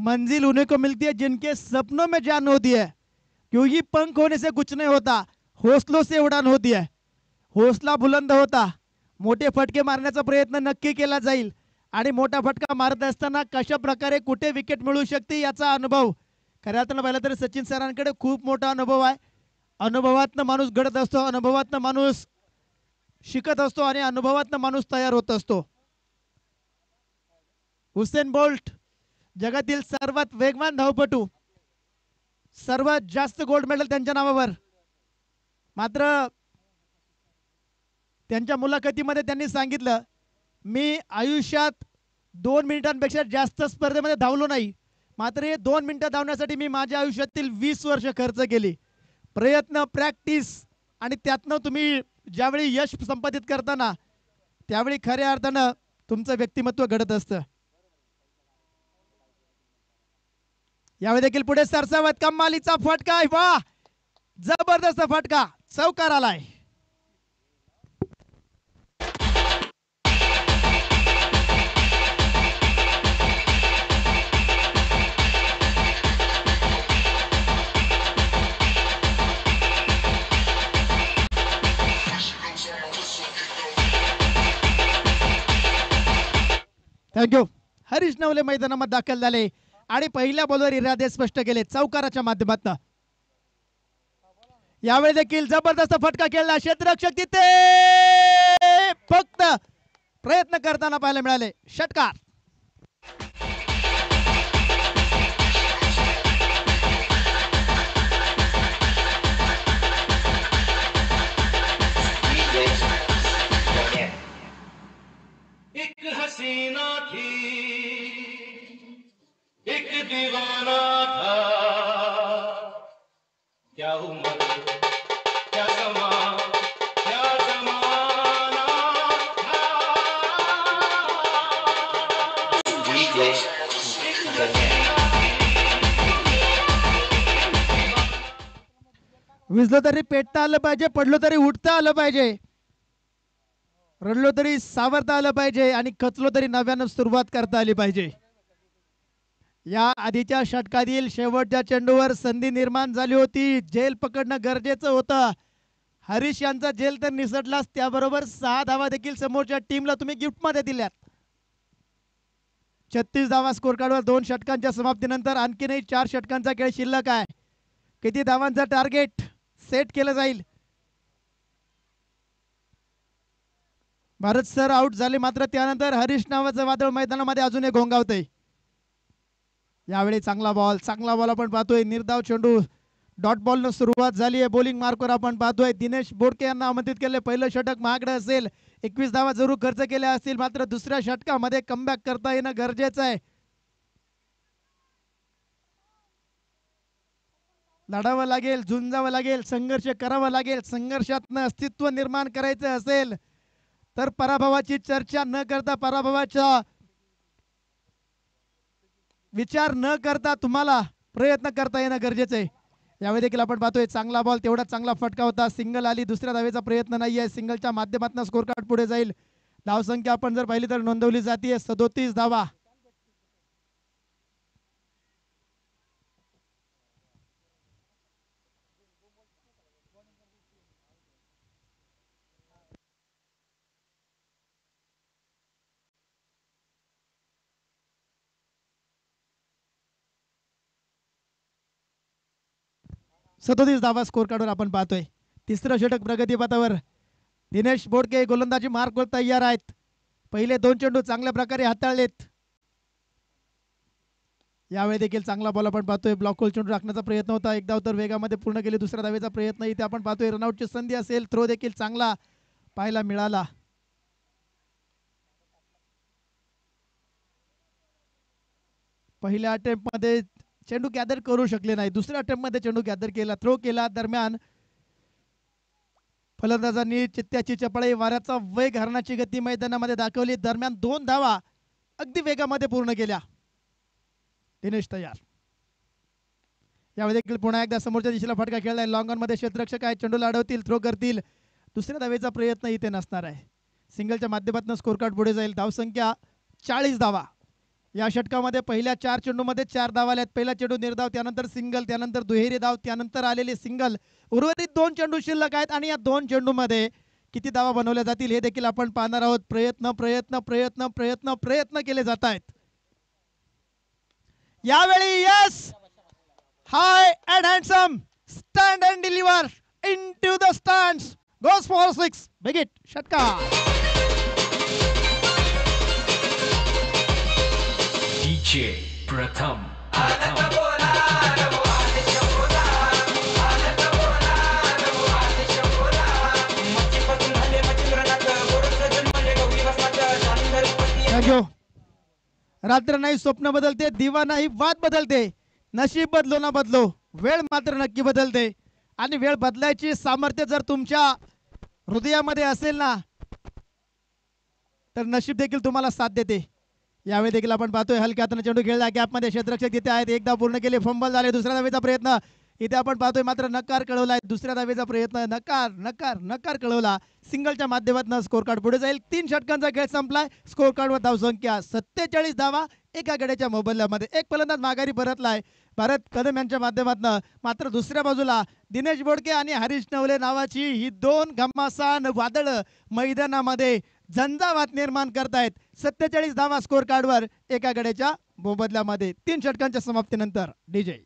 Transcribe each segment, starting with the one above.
मंजिल उन्हें को मिलती है जिनके सपनों में जान होती है, क्योंकि पंख होने से कुछ नहीं होता, हौसलों से उडान होती है. हौसला बुलंद होता मोठे फटके मारण्याचा प्रयत्न नक्की केला जाईल आणि मोठा फटका मारत असताना कशा प्रकारे कुठे विकेट मिळू शकते याचा अनुभव खऱ्या अर्थानं पाहिलं तर सचिन सरांकडे खूप मोठा अनुभव आहे. अनुभवातनं माणूस घडत असतो, अनुभवातनं माणूस शिकत असतो आणि अनुभवातनं माणूस तयार होत असतो. हुसेन बोल्ट जगातील सर्वात वेगवान धावपटू, सर्वात जास्त गोल्ड मेडल त्यांच्या नावावर. मात्र त्यांच्या मुलाखतीमध्ये त्यांनी सांगितलं, मी आयुष्यात 2 मिनिटांपेक्षा जास्त स्पर्धेमध्ये धावलो नाही, मात्र हे 2 मिनिटं धावण्यासाठी मी माझ्या आयुष्यातील 20 वर्ष खर्च केली. प्रयत्न, प्रॅक्टिस आणि त्यातनं तुम्ही ज्यावेळी यश संपादित करताना त्यावेळी खऱ्या अर्थानं तुमचं व्यक्तिमत्व घडत असतं. यावेळी देखील पुढे सरसावत कमालीचा फटका, वा जबरदस्त फटका, चौकार आलाय. थँक्यू. हरीश नवले मैदानामध्ये दाखल झाले आणि पहिल्या बॉलवर इरादे स्पष्ट केले चौकाराच्या माध्यमातून. यावेळी देखील जबरदस्त फटका खेळला, क्षेत्ररक्षक तिथे फक्त प्रयत्न करताना पाहायला मिळाले. षटकार. एक हसीना थी, एक दीवाना था, क्या उम्र क्या समा क्या जमाना था. विजलो तरी पेटता आलं पाहिजे, पडलो तरी उठता आलं पाहिजे, रडलो तरी सावरता आलं पाहिजे आणि खचलो तरी नव्यानं सुरुवात करता आली पाहिजे. या आधीच्या षटकातील शेवटच्या चेंडूवर संधी निर्माण झाली होती, झेल पकडणं गरजेचं होतं. हरीश यांचा झेल तर निसटलाच, त्याबरोबर 6 धावा देखील समोरच्या टीमला तुम्ही गिफ्ट मध्ये दिल्यात. 36 धावा स्कोर कार्डवर 2 षटकांच्या समाप्तीनंतर आणखीनही 4 षटकांचा खेळ शिल्लक आहे. किती धावांचं टार्गेट सेट केलं जाईल? भारत सर आउट झाले, मात्र त्यानंतर हरीश नावाचं वादळ मैदानामध्ये अजून एक घोंगावतंय. यावेळी चांगला बॉल आपण पाहतोय, निर्धाव चेंडू, डॉट बॉल न सुरुवात झाली आहे. बॉलिंग मार्कवर आपण पाहतोय दिनेश बोडके यांना आमंत्रित केले. पहिलं षटक महागडं असेल, 21 धावा जरूर खर्च केल्या असतील, मात्र दुसऱ्या षटकामध्ये कमबॅक करता येणं गरजेचं आहे. लढावं लागेल, झुंजावं लागेल, संघर्ष करावा लागेल. संघर्षातनं अस्तित्व निर्माण करायचं असेल तर पराभवाची चर्चा न करता, पराभवाचा विचार न करता तुम्हाला प्रयत्न करता येणं गरजेचं आहे. यावेळी देखील आपण पाहतोय चांगला बॉल, तेवढा चांगला फटका होता. सिंगल आली, दुसऱ्या धावेचा प्रयत्न नाहीये. सिंगलच्या माध्यमातून स्कोर कार्ड पुढे जाईल. धावसंख्या आपण जर पाहिली तर नोंदवली जाते 37 धावा. धावा स्कोर कार्डवर आपण पाहतोय. तिसरं षटक प्रगतीपथावर. दिनेश बोडके गोलंदाजी मार्कवर तयार आहेत. पहिले 2 चेंडू चांगल्या प्रकारे हाताळलेत. यावेळी देखील चांगला बॉल आपण पाहतोय. ब्लॉक होल चेंडू राखण्याचा प्रयत्न होता, एक धाव तर वेगामध्ये पूर्ण केली. दुसऱ्या धावेचा प्रयत्न इथे आपण पाहतोय. रनआउटची संधी असेल, थ्रो देखील चांगला पाहायला मिळाला. पहिल्या अटेम्प्ट मध्ये चेंडू गॅदर करू शकले नाही, दुसऱ्या अटेम्प्ट मध्ये चेंडू गॅदर केला, थ्रो केला. दरम्यान फलंदाजांनी चित्त्याची चपळाई, वाऱ्याचा वेग, हरणाची गती मैदानामध्ये दाखवली. दरम्यान 2 धावा अगदी वेगामध्ये पूर्ण केल्या. दिनेश तयार. यावेळी देखील पुन्हा एकदा समोरच्या दिशेला फटका खेळलाय. लॉंग ऑन मध्ये क्षेत्ररक्षक आहे, चेंडूला अडवतील, थ्रो करतील. दुसऱ्या धावेचा प्रयत्न इथे नसणार आहे. सिंगलच्या माध्यमातून स्कोर कार्ड पुढे जाईल. धावसंख्या 40 धावा. या षटकामध्ये पहिल्या 4 चेंडूमध्ये 4 धावा आल्यात. पहिला चेंडू निर्धाव, त्यानंतर सिंगल, त्यानंतर दुहेरी धाव, त्यानंतर आलेले सिंगल. उर्वरित 2 चेंडू शिल्लक आहेत आणि या 2 चेंडूमध्ये किती धावा बनवल्या जातील हे देखील आपण पाहणार आहोत. प्रयत्न प्रयत्न प्रयत्न प्रयत्न प्रयत्न केले जात आहेत. यावेळी yes, high and handsome, stand and deliver into the stands, goes for 6. Big it, षटकार. DJ प्रथम थँक्यू. रात्र नाही स्वप्न बदलते, दिवा नाही वाद बदलते, नशीब बदलो ना बदलो, वेळ मात्र नक्की बदलते. आणि वेळ बदलायची सामर्थ्य जर तुमच्या हृदयामध्ये असेल ना, तर नशीब देखील तुम्हाला साथ देते. यावेळी देखील आपण पाहतोय हलक्या हाताने चेंडू खेळला, गॅपमध्ये क्षेत्ररक्षक तिथे आहेत. एकदा पूर्ण केले, फंबल झाले. दुसऱ्या धावेचा प्रयत्न इथे आपण पाहतोय, मात्र नकार कळवलाय. दुसऱ्या धावेचा प्रयत्न, नकार नकार नकार कळवला. सिंगलच्या माध्यमातून स्कोर कार्ड पुढे जाईल. 3 षटकांचा खेळ संपलाय. स्कोर कार्डवर धावसंख्या 47 धावा एका गड्याच्या मोबदल्यामध्ये. एक फलंदाज माघारी परतलाय भारत कदम यांच्या माध्यमातून. मात्र दुसऱ्या बाजूला दिनेश बोडके आणि हरीश नवले नावाची ही 2 घमासान वादळ मैदानामध्ये झंझावात निर्माण करतायत. 47 धावा स्कोर कार्डवर एका गड्याच्या मोबदल्यामध्ये 3 षटकांच्या समाप्तीनंतर. डीजे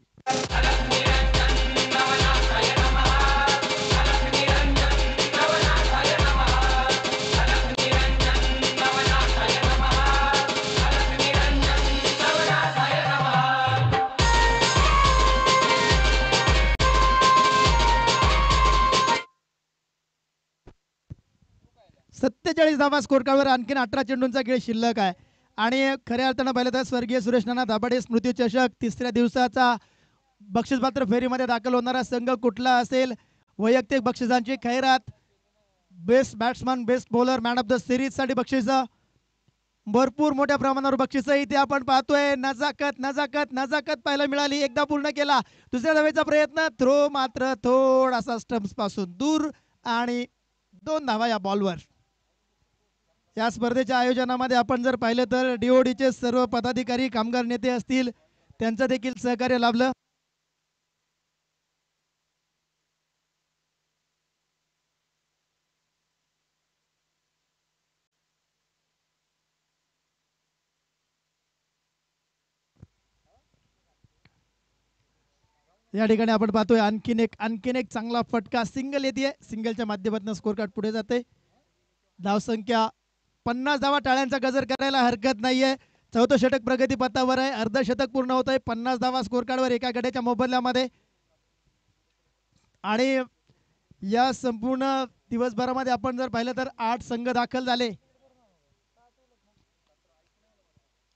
सत्तेचाळीस धावा स्कोर कार्डवर आणखीन 18 चेंडूंचा खेळ शिल्लक आहे. आणि खऱ्या अर्थानं पाहिलं तर स्वर्गीय सुरेश नाना दाभाडे स्मृती चषक तिसऱ्या दिवसाचा बक्षीसपात्र फेरीमध्ये दाखल होणारा संघ कुठला असेल, वैयक्तिक बक्षिसांची खैरात, best batsman, best bowler, man of the series साठी बक्षीस, भरपूर मोठ्या प्रमाणावर बक्षीस इथे आपण पाहतोय. नजाकत नजाकत नजाकत पाहायला मिळाली. एकदा पूर्ण केला. दुसऱ्या धावेचा प्रयत्न, थ्रो मात्र थोडासा स्टंप्स पासून दूर आणि 2 धावा या बॉलवर. या स्पर्धेच्या आयोजनामध्ये आपण जर पाहिलं तर डीओडीचे सर्व पदाधिकारी, कामगार नेते असतील, त्यांचं देखील सहकार्य लाभलं. या ठिकाणी आपण पाहतोय आणखीन एक चांगला फटका. सिंगल येते, सिंगलच्या माध्यमातून स्कोर कार्ड पुढे जाते. धावसंख्या 50 धावा, टाळ्यांचा गजर करायला हरकत नाहीये. चौथं षटक प्रगती पथावर आहे. अर्धशतक पूर्ण होत आहे. 50 धावा स्कोर कार्डवर एका गड्याच्या मोबदल्यामध्ये. आणि या संपूर्ण दिवसभरामध्ये आपण जर पाहिलं तर 8 संघ दाखल झाले.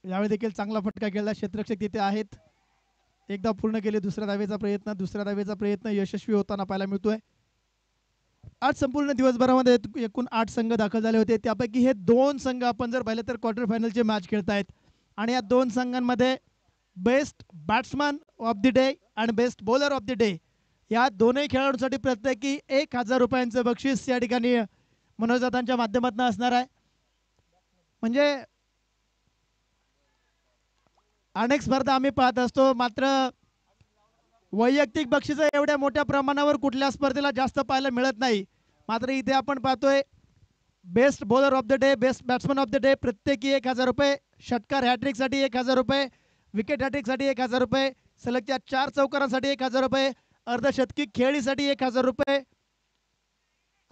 यावेळी देखील चांगला फटका खेळला. क्षेत्ररक्षक तिथे आहेत. एकदा पूर्ण केले. दुसऱ्या धावेचा प्रयत्न यशस्वी होताना पाहायला मिळतोय. आज संपूर्ण दिवसभरामध्ये एकूण 8 संघ दाखल झाले होते. त्यापैकी हे 2 संघ आपण जर पाहिलं तर क्वार्टर फायनलचे मॅच खेळतायत. आणि या 2 संघांमध्ये best batsman of the day आणि best bowler of the day या दोन्ही खेळाडूंसाठी प्रत्येकी 1000 रुपयांचं बक्षीस या ठिकाणी मनोजदांच्या माध्यमातून असणार आहे. म्हणजे अनेक स्पर्धा आम्ही पाहत असतो, मात्र वैयक्तिक बक्षीस एवढ्या मोठ्या प्रमाणावर कुठल्या स्पर्धेला जास्त पाहायला मिळत नाही. मात्र इथे आपण पाहतोय best bowler of the day, best batsman of the day प्रत्येकी 1000 रुपये, षटकार हॅट्रिकसाठी 1000 रुपये, विकेट हॅट्रिकसाठी 1000 रुपये, सलगच्या 4 चौकारांसाठी 1000 रुपये, अर्धशतकी खेळीसाठी 1000 रुपये.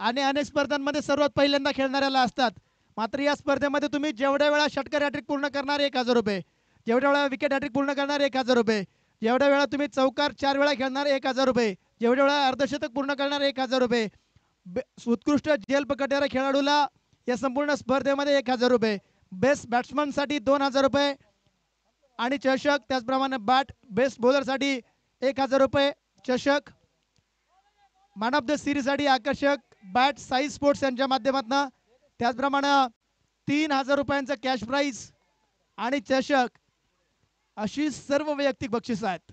आणि अनेक स्पर्धांमध्ये सर्वात पहिल्यांदा खेळणाऱ्याला असतात. मात्र या स्पर्धेमध्ये तुम्ही जेवढ्या वेळा षटकार हॅट्रिक पूर्ण करणार 1000 रुपये, जेवढ्या वेळा विकेट हॅट्रिक पूर्ण करणार 1000 रुपये, जेवढ्या वेळा तुम्ही चौकार 4 वेळा खेळणार 1000 रुपये, जेवढ्या वेळा अर्धशतक पूर्ण करणार 1000 रुपये, उत्कृष्ट झेल पकडणाऱ्या खेळाडूला या संपूर्ण स्पर्धेमध्ये 1000 रुपये, बेस्ट बॅट्समन साठी 2000 रुपये आणि चषक. त्याचप्रमाणे बॅट बेस्ट बॉलर साठी 1000 रुपये चषक. मॅन ऑफ द सिरीज साठी आकर्षक बॅट साई स्पोर्ट्स यांच्या माध्यमातून. त्याचप्रमाणे 3000 रुपयांचा कॅश प्राइज आणि चषक अशी सर्व वैयक्तिक बक्षीस आहेत.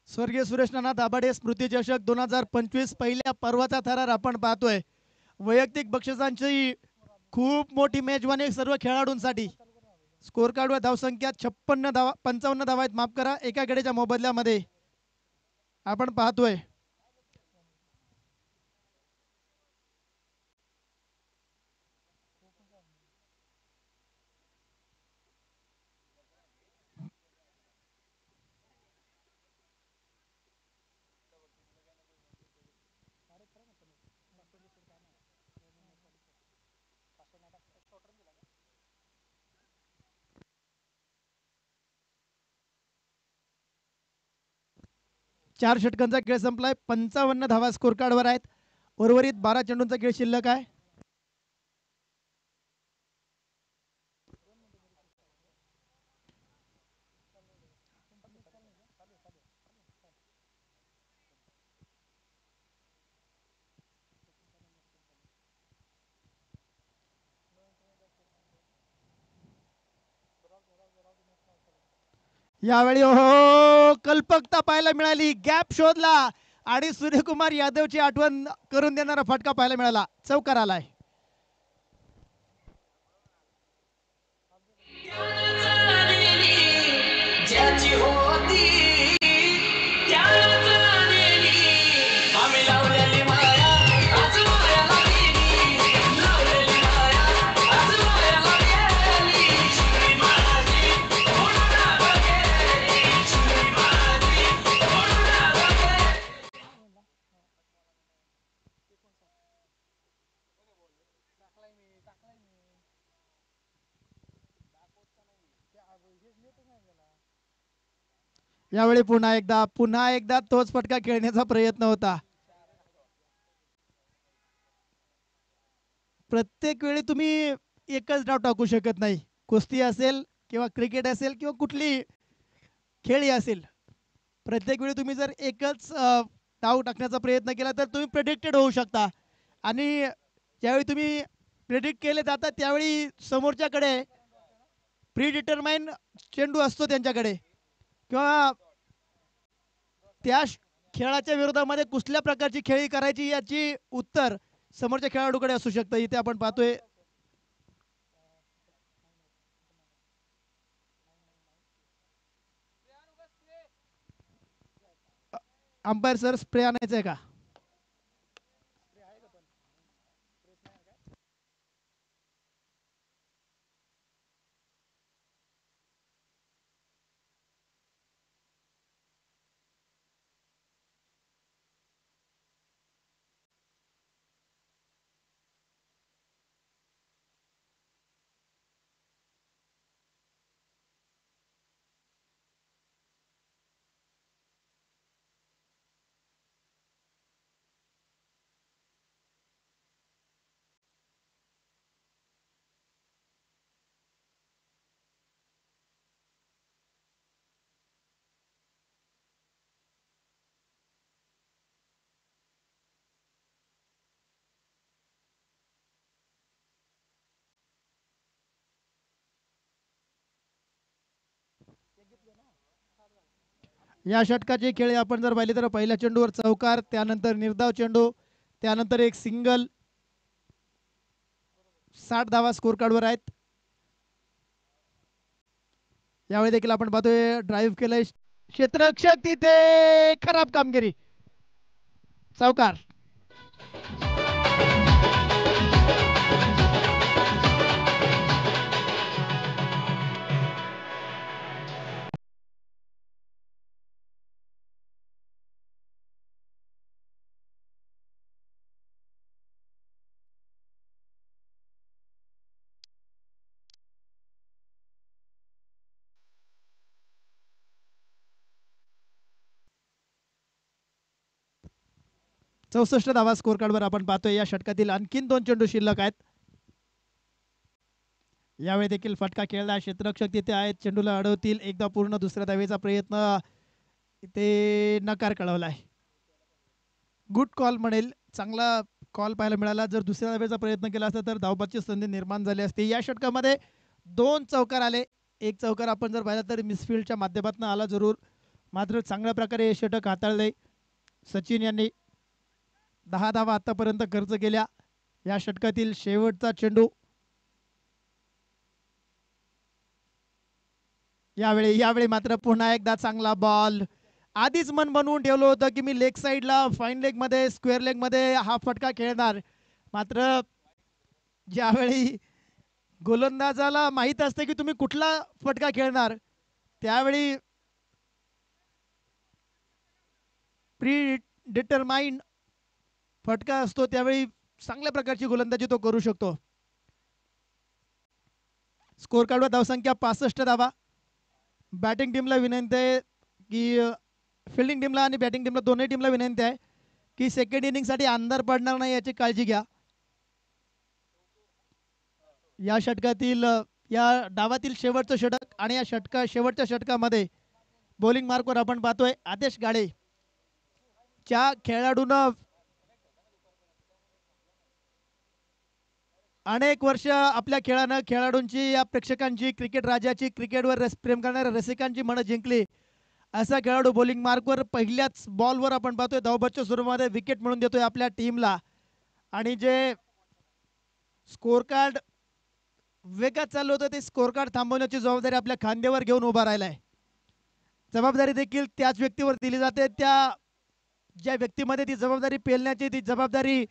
स्वर्गीय सुरेश नाना दाभाडे स्मृती चषक 2025 पहिल्या पर्वाचा थरार आपण पाहतोय. वैयक्तिक बक्षिसांची खूप मोठी मेजवानी सर्व खेळाडूंसाठी. स्कोर कार्डवर धावसंख्या 55 धावा आहेत, माफ करा, एका गड्याच्या मोबदल्यामध्ये आपण पाहतोय. चार षटकांचा खेळ संपलाय. 55 धावा स्कोर कार्डवर आहेत. उर्वरित 12 चेंडूंचा खेळ शिल्लक आहे. यावेळी हो कल्पकता पाहायला मिळाली, गॅप शोधला आणि सूर्यकुमार यादवची आठवण करून देणारा फटका पाहायला मिळाला. चौकार आलाय. ज्याची होती त्यालाच आलेली, आम्ही लावलेली माया आज मायाला गेली, लावलेली माया आज मायाला गेली, शिवी माझी म्हणून आग गेली, शिवी माझी म्हणून आग गेली. यावेळी पुन्हा एकदा तोच फटका खेळण्याचा प्रयत्न होता. प्रत्येक वेळी तुम्ही एकच डाव टाकू शकत नाही. कुस्ती असेल किंवा क्रिकेट असेल किंवा कुठली खेळी असेल, प्रत्येक वेळी तुम्ही जर एकच डाव टाकण्याचा प्रयत्न केला तर तुम्ही प्रेडिक्टेड होऊ शकता. आणि ज्यावेळी तुम्ही प्रेडिक्ट केले जातात त्यावेळी समोरच्याकडे प्री डिटरमाइन चेंडू असतो त्यांच्याकडे, किंवा त्या खेळाच्या विरोधामध्ये कुठल्या प्रकारची खेळी करायची याची उत्तर समोरच्या खेळाडूकडे असू शकतं. इथे आपण पाहतोय अंपायर सर, स्प्रे आणायचा आहे का? या षटकाचे खेळ आपण जर पाहिले तर पहिल्या चेंडूवर चौकार, त्यानंतर निर्धाव चेंडू, त्यानंतर एक सिंगल. 60 धावा स्कोर कार्डवर आहेत. यावेळी देखील आपण पाहतोय ड्राईव्ह केलंय क्षेत्ररक्षक, तिथे खराब कामगिरी, चौकार. चौसष्ट धावा स्कोर कार्डवर आपण पाहतोय. या षटकातील आणखीन 2 चेंडू शिल्लक आहेत. यावेळी देखील फटका खेळला, क्षेत्ररक्षक तिथे आहेत, चेंडूला अडवतील, एकदा पूर्ण दुसऱ्या धावेचा प्रयत्न, इथे नकार कळवलाय. गुड कॉल म्हणेल, चांगला कॉल पाहायला मिळाला. जर दुसऱ्या धावेचा प्रयत्न केला असता तर धावबादची संधी निर्माण झाली असती. या षटकामध्ये 2 चौकार आले. एक चौकार आपण जर पाहिला तर मिसफिल्डच्या माध्यमातून आला जरूर, मात्र चांगल्या प्रकारे हे षटक हाताळले सचिन यांनी. 10 धावा आतापर्यंत खर्च केल्या. या षटकातील शेवटचा चेंडू. यावेळी मात्र पुन्हा एकदा चांगला बॉल. आधीच मन बनवून ठेवलं होतं की मी लेग साईडला फाईन लेग मध्ये स्क्वेअर लेग मध्ये हा फटका खेळणार. मात्र ज्यावेळी गोलंदाजाला माहित असते की तुम्ही कुठला फटका खेळणार, त्यावेळी प्री डिटरमाइंड फटका असतो, त्यावेळी चांगल्या प्रकारची गोलंदाजी तो करू शकतो. स्कोर कार्डवर धावसंख्या 65 धावा. बॅटिंग टीमला विनंती आहे की फिल्डिंग टीमला आणि बॅटिंग टीमला दोन्ही टीमला विनंती आहे की सेकंड इनिंगसाठी अंधार पडणार नाही याची काळजी घ्या. या षटकातील या डावातील शेवटचं षटक आणि या शेवटच्या षटकामध्ये बॉलिंग मार्कवर आपण पाहतोय आदेश गाडे. च्या खेळाडूनं अनेक वर्ष आपल्या खेळानं खेळाडूंची, या प्रेक्षकांची, क्रिकेट राजाची, क्रिकेटवर प्रेम करणाऱ्या रसिकांची मनं जिंकली. असा खेळाडू बॉलिंग मार्कवर पहिल्याच बॉलवर आपण पाहतोय धावबच्च्या स्वरूपामध्ये विकेट मिळवून देतोय आपल्या टीमला. आणि जे स्कोर कार्ड वेगात चालू होतं ते स्कोर कार्ड थांबवण्याची जबाबदारी आपल्या खांद्यावर घेऊन उभा राहिलाय. जबाबदारी देखील त्याच व्यक्तीवर दिली जाते. ज्या व्यक्तीमध्ये ती जबाबदारी पेलण्याची, ती जबाबदारी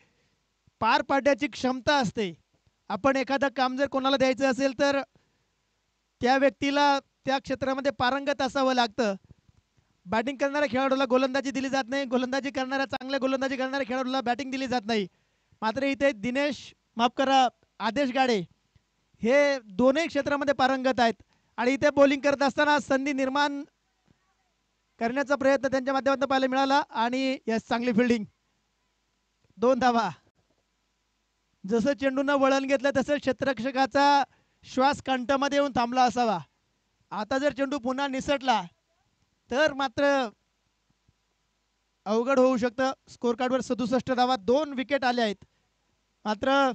पार पाडण्याची क्षमता असते. आपण एखादं काम जर कोणाला द्यायचं असेल तर त्या व्यक्तीला त्या क्षेत्रामध्ये पारंगत असावं लागतं. बॅटिंग करणाऱ्या खेळाडूला गोलंदाजी दिली जात नाही, चांगल्या गोलंदाजी करणाऱ्या खेळाडूला बॅटिंग दिली जात नाही. मात्र इथे आदेश गाडे हे दोन्ही क्षेत्रामध्ये पारंगत आहेत आणि इथे बॉलिंग करत असताना संधी निर्माण करण्याचा प्रयत्न त्यांच्या माध्यमातून पाहायला मिळाला. आणि यस, चांगली फिल्डिंग. 2 धावा. जसं चेंडूनं वळण घेतलं तसं क्षेत्ररक्षकाचा श्वास कंठामध्ये येऊन थांबला असावा. आता जर चेंडू पुन्हा निसटला तर मात्र अवघड होऊ शकतं. स्कोर कार्डवर 67 धावा, 2 विकेट आले आहेत. मात्र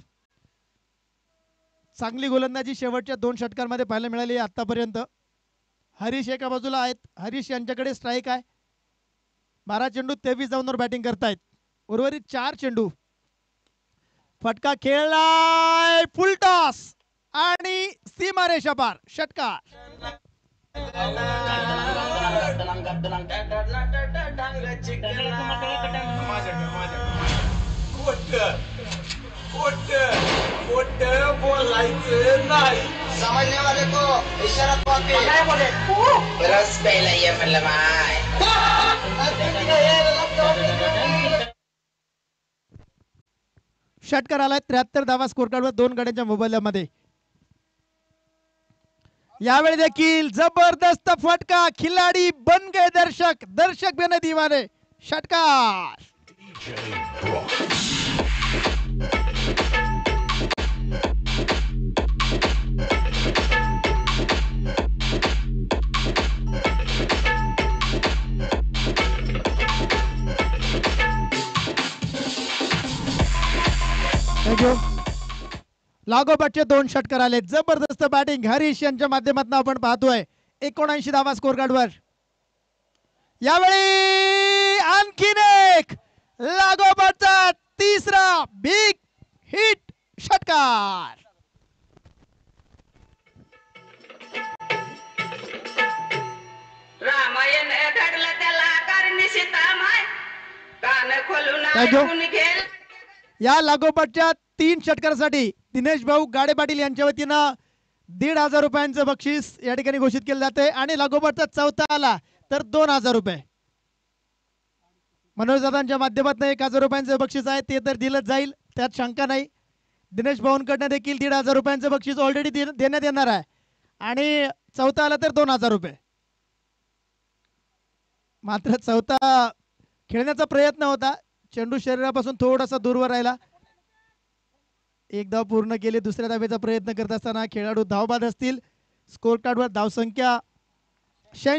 चांगली गोलंदाजी शेवटच्या 2 षटकांमध्ये पाहायला मिळाली आतापर्यंत. हरीश एका बाजूला आहेत. हरीश यांच्याकडे स्ट्राईक आहे. 12 चेंडू 23 धावांवर बॅटिंग करतायत. उर्वरित 4 चेंडू. फटका खेळलाय, फुल टॉस आणि सीमारेषा पार षटकार. बोलायचं नाही. समझने वाले को इशारा रस प्यायला ये म्हणलं माय. षटकार आलाय. 73 धावा स्कोर कार्डवर 2 गड्यांच्या मोबाईलमध्ये. यावेळी देखील जबरदस्त फटका. खिलाडी बन गए दर्शक, दर्शक बने दीवाने. षटकार. लागोपाठचे 2 षटकार आले. जबरदस्त बॅटिंग हरीश यांच्या माध्यमातून आपण पाहतोय. 79 धावा स्कोर कार्डवर. यावेळी आणखीन एक लागोपाठचा तिसरा बिग हिट षटकार. रामायण घडलं त्याला करणी सीता माय. कान खोलून ऐकून घेल. या लागोपाठच्या 3 षटकारासाठी दिनेश भाऊ गाडे पाटील यांच्या वतीनं 1,500 रुपयांचं बक्षीस या ठिकाणी घोषित केलं जाते. आणि लागोपाठचा चौथा आला तर 2,000 रुपये. मनोज दादांच्या माध्यमातून 1,000 रुपयांचं बक्षीस आहे, ते तर दिलंच जाईल, त्यात शंका नाही. दिनेश भाऊंकडनं देखील 1,500 रुपयांचं बक्षीस ऑलरेडी देण्यात येणार आहे. आणि चौथा आला तर 2,000 रुपये. मात्र चौथा खेळण्याचा प्रयत्न होता, चेंडू शरीरापासून थोडासा दूरवर राहिला. एक धाव पूर्ण केली. दुसऱ्या धावेचा प्रयत्न करत असताना खेळाडू धावबाद असतील. स्कोर कार्डवर धावसंख्या 86